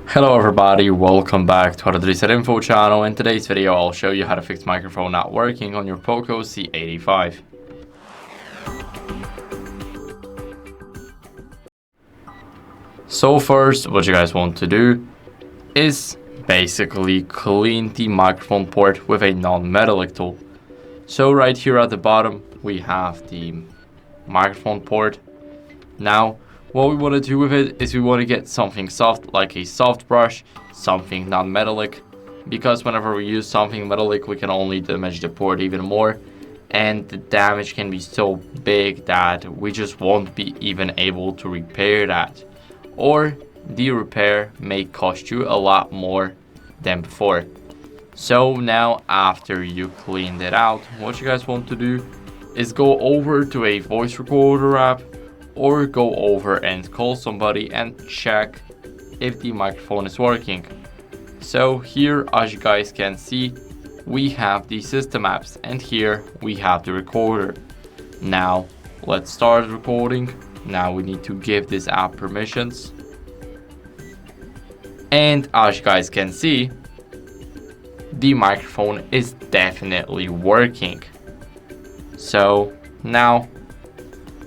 Hello everybody, welcome back to HardReset.Info channel. In today's video I'll show you how to fix microphone not working on your POCO C85. So first, what you guys want to do is basically clean the microphone port with a non-metallic tool. So right here at the bottom we have the microphone port. Now what we want to do with it is we want to get something soft, like a soft brush, something non-metallic, because whenever we use something metallic we can only damage the port even more, and the damage can be so big that we just won't be even able to repair that, or the repair may cost you a lot more than before. So now after you cleaned it out, what you guys want to do is go over to a voice recorder app or go over and call somebody and check if the microphone is working. So here, as you guys can see, we have the system apps and here we have the recorder. Now let's start recording. Now we need to give this app permissions, and as you guys can see, the microphone is definitely working. So now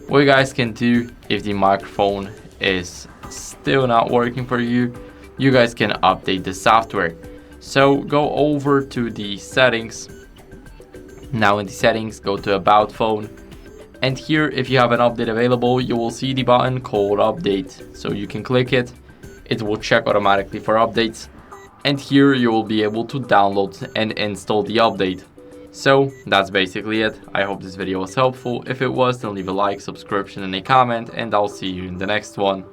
what you guys can do, if the microphone is still not working for you, you guys can update the software. So go over to the settings. Now in the settings, go to about phone, and here if you have an update available, you will see the button called update. So you can click it, it will check automatically for updates, and here you will be able to download and install the update. So that's basically it. I hope this video was helpful. If it was, then leave a like, subscription, and a comment, and I'll see you in the next one.